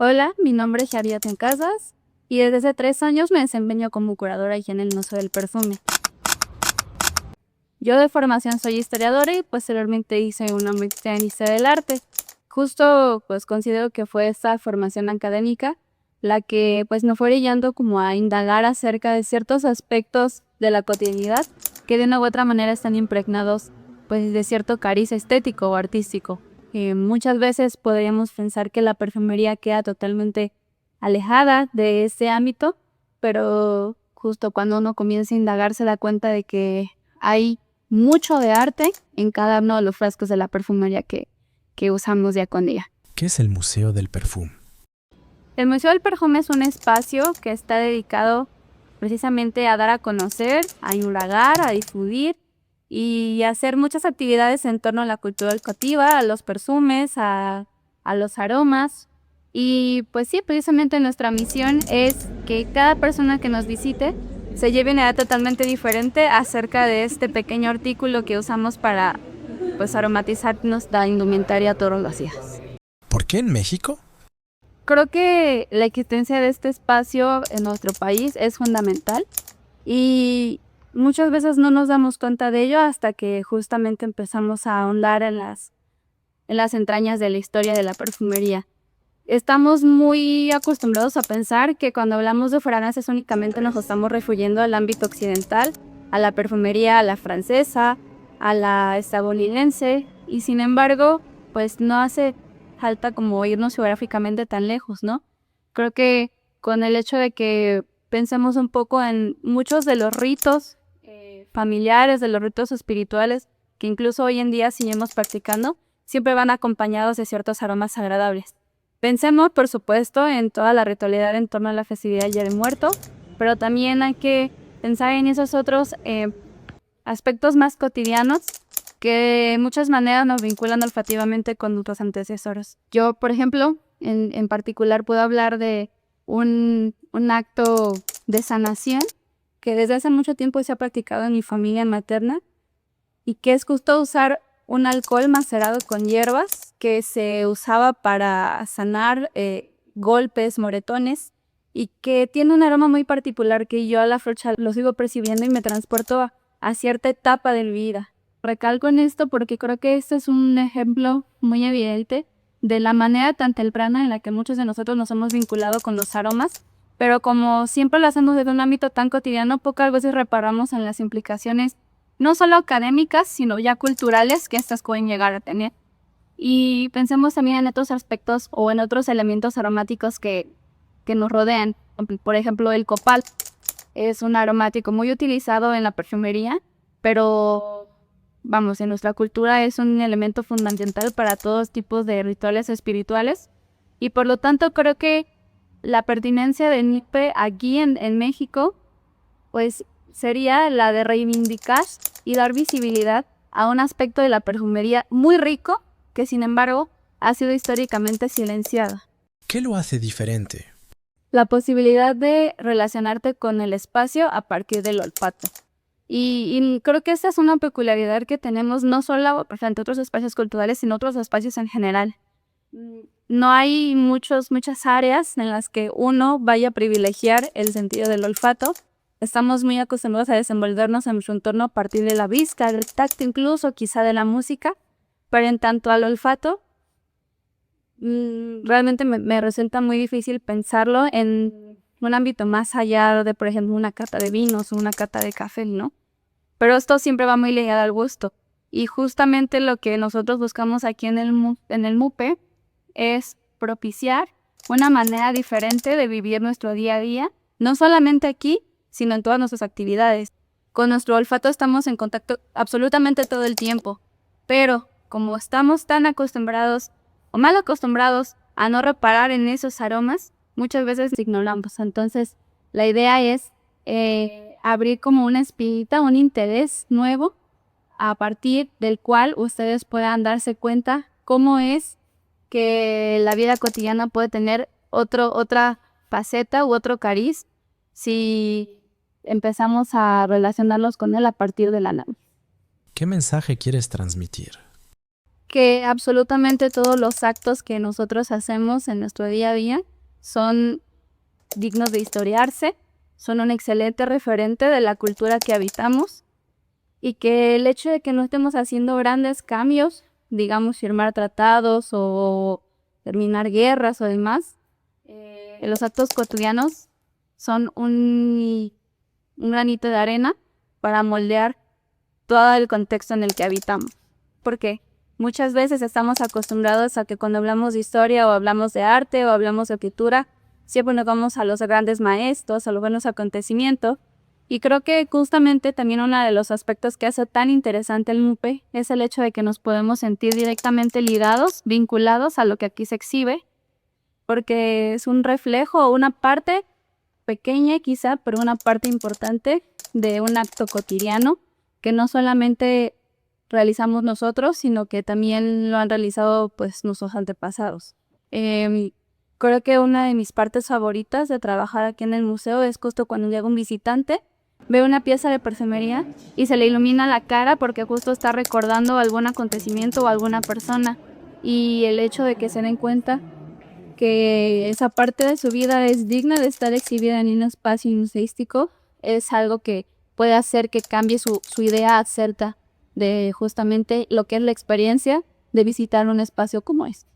Hola, mi nombre es Javier Casas y desde hace 3 años me desempeño como curadora y en el Museo del Perfume. Yo de formación soy historiadora y posteriormente hice una maestría en Historia del Arte. Justo pues considero que fue esta formación académica la que pues me fue guiando como a indagar acerca de ciertos aspectos de la cotidianidad que de una u otra manera están impregnados pues de cierto cariz estético o artístico. Muchas veces podríamos pensar que la perfumería queda totalmente alejada de ese ámbito, pero justo cuando uno comienza a indagar se da cuenta de que hay mucho de arte en cada uno de los frascos de la perfumería que usamos día con día. ¿Qué es el Museo del Perfume? El Museo del Perfume es un espacio que está dedicado precisamente a dar a conocer, a indagar, a difundir y hacer muchas actividades en torno a la cultura olfativa, a los perfumes, a los aromas. Y pues sí, precisamente nuestra misión es que cada persona que nos visite se lleve una idea totalmente diferente acerca de este pequeño artículo que usamos para pues aromatizarnos la indumentaria todos los días. ¿Por qué en México? Creo que la existencia de este espacio en nuestro país es fundamental y muchas veces no nos damos cuenta de ello hasta que justamente empezamos a ahondar en las entrañas de la historia de la perfumería. Estamos muy acostumbrados a pensar que cuando hablamos de fragancias únicamente nos estamos refiriendo al ámbito occidental, a la perfumería, a la francesa, a la estadounidense, y sin embargo, pues no hace falta como irnos geográficamente tan lejos, ¿no? Creo que con el hecho de que pensemos un poco en muchos de los ritos familiares, de los ritos espirituales, que incluso hoy en día seguimos practicando, siempre van acompañados de ciertos aromas agradables. Pensemos, por supuesto, en toda la ritualidad en torno a la festividad del Día del Muerto, pero también hay que pensar en esos otros aspectos más cotidianos que de muchas maneras nos vinculan olfativamente con nuestros antecesores. Yo, por ejemplo, en particular puedo hablar de un acto de sanación que desde hace mucho tiempo se ha practicado en mi familia materna y que es justo usar un alcohol macerado con hierbas que se usaba para sanar golpes, moretones, y que tiene un aroma muy particular que yo a la fecha lo sigo percibiendo y me transporto a cierta etapa de mi vida. Recalco en esto porque creo que este es un ejemplo muy evidente de la manera tan temprana en la que muchos de nosotros nos hemos vinculado con los aromas, pero como siempre lo hacemos desde un ámbito tan cotidiano, pocas veces reparamos en las implicaciones no solo académicas, sino ya culturales que estas pueden llegar a tener. Y pensemos también en otros aspectos o en otros elementos aromáticos que nos rodean. Por ejemplo, el copal es un aromático muy utilizado en la perfumería, pero vamos, en nuestra cultura es un elemento fundamental para todos tipos de rituales espirituales. Y por lo tanto creo que la pertinencia de NIPE aquí en México pues sería la de reivindicar y dar visibilidad a un aspecto de la perfumería muy rico que sin embargo ha sido históricamente silenciado. ¿Qué lo hace diferente? La posibilidad de relacionarte con el espacio a partir del olfato. Y creo que esta es una peculiaridad que tenemos no solo frente a otros espacios culturales, sino otros espacios en general. No hay muchas áreas en las que uno vaya a privilegiar el sentido del olfato. Estamos muy acostumbrados a desenvolvernos en nuestro entorno a partir de la vista, del tacto, incluso quizá de la música, pero en tanto al olfato, realmente me resulta muy difícil pensarlo en un ámbito más allá de, por ejemplo, una cata de vinos o una cata de café, ¿no? Pero esto siempre va muy ligado al gusto. Y justamente lo que nosotros buscamos aquí en el MUPE es propiciar una manera diferente de vivir nuestro día a día, no solamente aquí, sino en todas nuestras actividades. Con nuestro olfato estamos en contacto absolutamente todo el tiempo, pero como estamos tan acostumbrados o mal acostumbrados a no reparar en esos aromas, muchas veces ignoramos. Entonces, la idea es abrir como una espinita, un interés nuevo, a partir del cual ustedes puedan darse cuenta cómo es que la vida cotidiana puede tener otra faceta u otro cariz si empezamos a relacionarnos con él a partir de la nave. ¿Qué mensaje quieres transmitir? que absolutamente todos los actos que nosotros hacemos en nuestro día a día son dignos de historiarse, son un excelente referente de la cultura que habitamos y que el hecho de que no estemos haciendo grandes cambios, digamos firmar tratados o terminar guerras o demás, los actos cotidianos son un granito de arena para moldear todo el contexto en el que habitamos. Porque muchas veces estamos acostumbrados a que cuando hablamos de historia o hablamos de arte o hablamos de escritura, siempre nos vamos a los grandes maestros, a los buenos acontecimientos. Y creo que justamente también uno de los aspectos que hace tan interesante el MUPE es el hecho de que nos podemos sentir directamente ligados, vinculados a lo que aquí se exhibe, porque es un reflejo, una parte pequeña quizá, pero una parte importante de un acto cotidiano que no solamente realizamos nosotros, sino que también lo han realizado pues nuestros antepasados. Creo que una de mis partes favoritas de trabajar aquí en el museo es justo cuando llega un visitante, ve una pieza de perfumería y se le ilumina la cara porque justo está recordando algún acontecimiento o alguna persona, y el hecho de que se den cuenta que esa parte de su vida es digna de estar exhibida en un espacio museístico es algo que puede hacer que cambie su idea acerca de justamente lo que es la experiencia de visitar un espacio como este.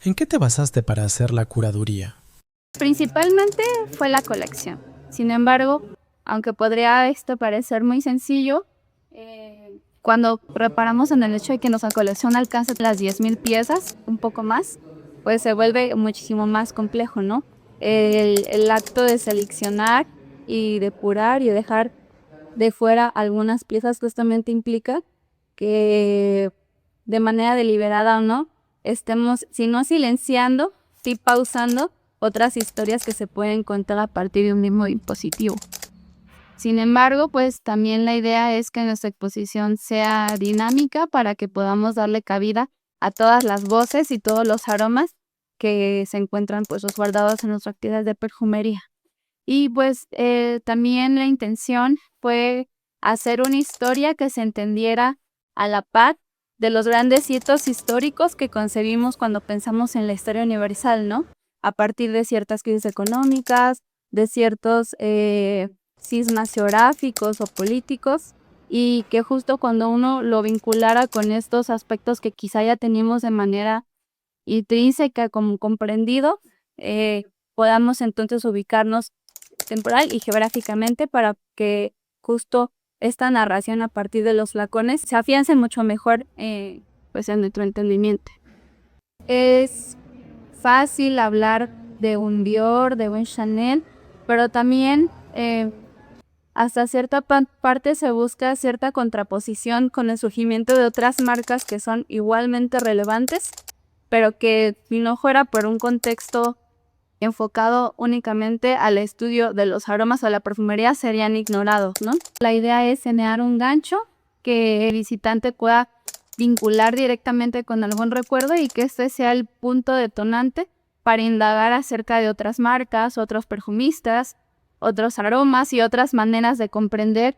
¿En qué te basaste para hacer la curaduría? Principalmente fue la colección. Sin embargo, aunque podría esto parecer muy sencillo, cuando reparamos en el hecho de que nuestra colección alcanza las 10,000 piezas, un poco más, pues se vuelve muchísimo más complejo, ¿no? El acto de seleccionar y depurar y dejar de fuera algunas piezas justamente implica que de manera deliberada o no, estemos, si no silenciando, sí pausando otras historias que se pueden contar a partir de un mismo dispositivo. Sin embargo, pues también la idea es que nuestra exposición sea dinámica para que podamos darle cabida a todas las voces y todos los aromas que se encuentran pues resguardados en nuestra actividad de perfumería. Y pues también la intención fue hacer una historia que se entendiera a la par de los grandes hitos históricos que concebimos cuando pensamos en la historia universal, ¿no? A partir de ciertas crisis económicas, de ciertos cismas geográficos o políticos, y que justo cuando uno lo vinculara con estos aspectos que quizá ya teníamos de manera intrínseca como comprendido, podamos entonces ubicarnos temporal y geográficamente para que justo esta narración a partir de los flacones se afiance mucho mejor pues en nuestro entendimiento. Es fácil hablar de un Dior, de un Chanel, pero también hasta cierta parte se busca cierta contraposición con el surgimiento de otras marcas que son igualmente relevantes, pero que si no fuera por un contexto enfocado únicamente al estudio de los aromas o la perfumería serían ignorados, ¿no? La idea es generar un gancho que el visitante pueda vincular directamente con algún recuerdo y que este sea el punto detonante para indagar acerca de otras marcas, otros perfumistas, otros aromas y otras maneras de comprender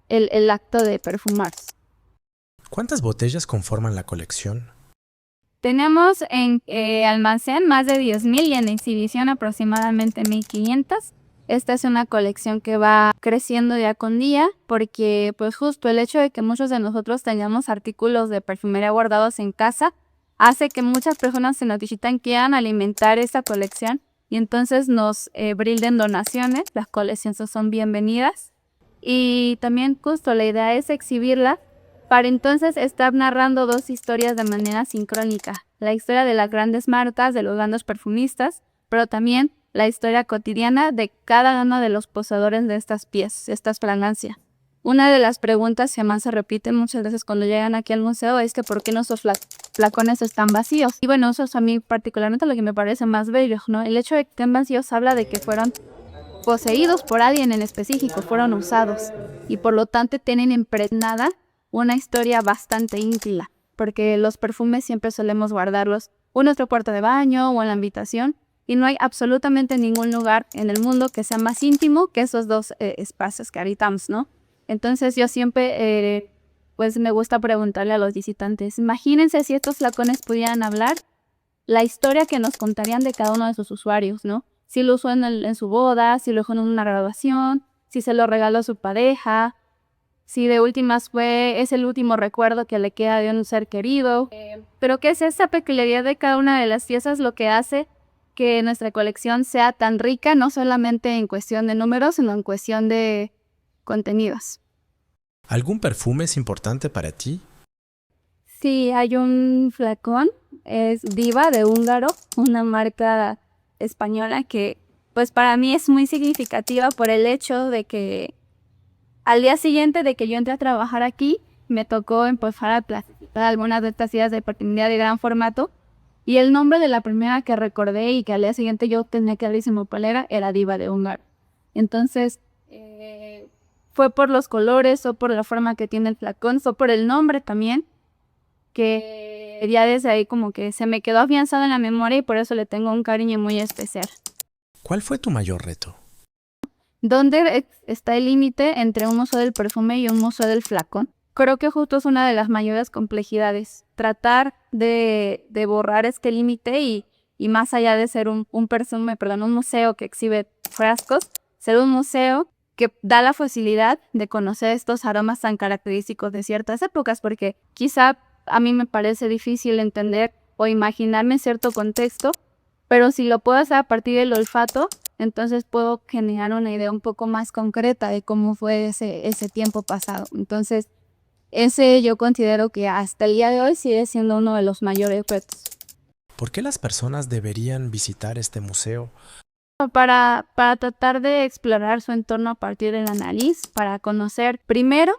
el acto de perfumarse. ¿Cuántas botellas conforman la colección? Tenemos en almacén más de 10,000 y en exhibición aproximadamente 1,500. Esta es una colección que va creciendo día con día porque pues justo el hecho de que muchos de nosotros tengamos artículos de perfumería guardados en casa hace que muchas personas que nos visitan quieran alimentar esta colección y entonces nos brinden donaciones. Las colecciones son bienvenidas y también justo la idea es exhibirla para entonces estar narrando dos historias de manera sincrónica. La historia de las grandes marcas, de los grandes perfumistas, pero también la historia cotidiana de cada uno de los poseedores de estas piezas, estas fragancias. Una de las preguntas que más se repiten muchas veces cuando llegan aquí al museo es que ¿por qué nuestros flacones están vacíos? Y bueno, eso es a mí particularmente lo que me parece más bello, ¿no? El hecho de que estén vacíos habla de que fueron poseídos por alguien en específico, fueron usados y por lo tanto tienen impregnada una historia bastante íntima, porque los perfumes siempre solemos guardarlos o en nuestro cuarto de baño o en la habitación, y no hay absolutamente ningún lugar en el mundo que sea más íntimo que esos dos espacios que habitamos, ¿no? Entonces yo siempre pues me gusta preguntarle a los visitantes, imagínense si estos flacones pudieran hablar, la historia que nos contarían de cada uno de sus usuarios, ¿no? Si lo usó en su boda, si lo usó en una graduación, si se lo regaló a su pareja, si de últimas es el último recuerdo que le queda de un ser querido. Pero ¿qué es esa peculiaridad de cada una de las piezas lo que hace que nuestra colección sea tan rica, no solamente en cuestión de números, sino en cuestión de contenidos? ¿Algún perfume es importante para ti? Sí, hay un flacón, es Diva de Húngaro, una marca española que pues para mí es muy significativa por el hecho de que al día siguiente de que yo entré a trabajar aquí, me tocó empezar a clasificar algunas de estas ideas de oportunidad de gran formato. Y el nombre de la primera que recordé y que al día siguiente yo tenía clarísimo cuál era Diva de Húngaro. Entonces, fue por los colores, o por la forma que tiene el flacón, o por el nombre también, que ya desde ahí como que se me quedó afianzado en la memoria y por eso le tengo un cariño muy especial. ¿Cuál fue tu mayor reto? ¿Dónde está el límite entre un uso del perfume y un uso del flacón? Creo que justo es una de las mayores complejidades, tratar de borrar este límite y más allá de ser un museo que exhibe frascos, ser un museo que da la facilidad de conocer estos aromas tan característicos de ciertas épocas, porque quizá a mí me parece difícil entender o imaginarme cierto contexto, pero si lo puedo hacer a partir del olfato, entonces puedo generar una idea un poco más concreta de cómo fue ese tiempo pasado. Entonces, ese yo considero que hasta el día de hoy sigue siendo uno de los mayores retos. ¿Por qué las personas deberían visitar este museo? Para tratar de explorar su entorno a partir de la nariz, para conocer primero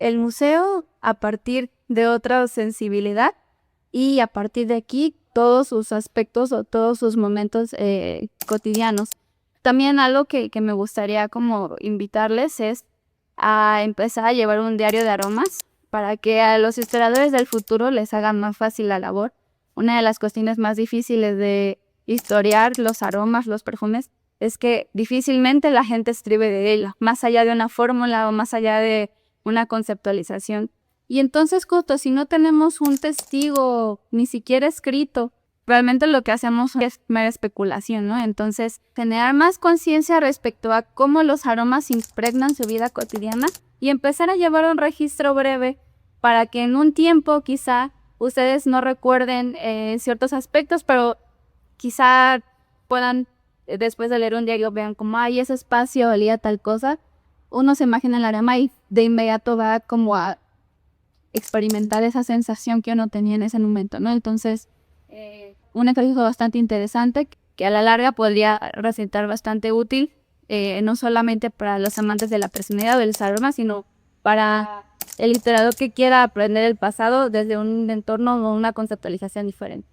el museo a partir de otra sensibilidad y a partir de aquí todos sus aspectos o todos sus momentos cotidianos. También algo que me gustaría como invitarles es a empezar a llevar un diario de aromas para que a los historiadores del futuro les haga más fácil la labor. Una de las cuestiones más difíciles de historiar los aromas, los perfumes, es que difícilmente la gente escribe de ella, más allá de una fórmula o más allá de una conceptualización. Y entonces, justo, si no tenemos un testigo ni siquiera escrito, realmente lo que hacemos es mera especulación, ¿no? Entonces, generar más conciencia respecto a cómo los aromas impregnan su vida cotidiana y empezar a llevar un registro breve para que en un tiempo quizá ustedes no recuerden ciertos aspectos, pero quizá puedan, después de leer un diario, vean como, ay, ese espacio olía tal cosa. Uno se imagina el aroma y de inmediato va como a experimentar esa sensación que uno tenía en ese momento, ¿no? Entonces, un ejercicio bastante interesante que a la larga podría resultar bastante útil, no solamente para los amantes de la personalidad o del aroma, sino para el literador que quiera aprender el pasado desde un entorno o una conceptualización diferente.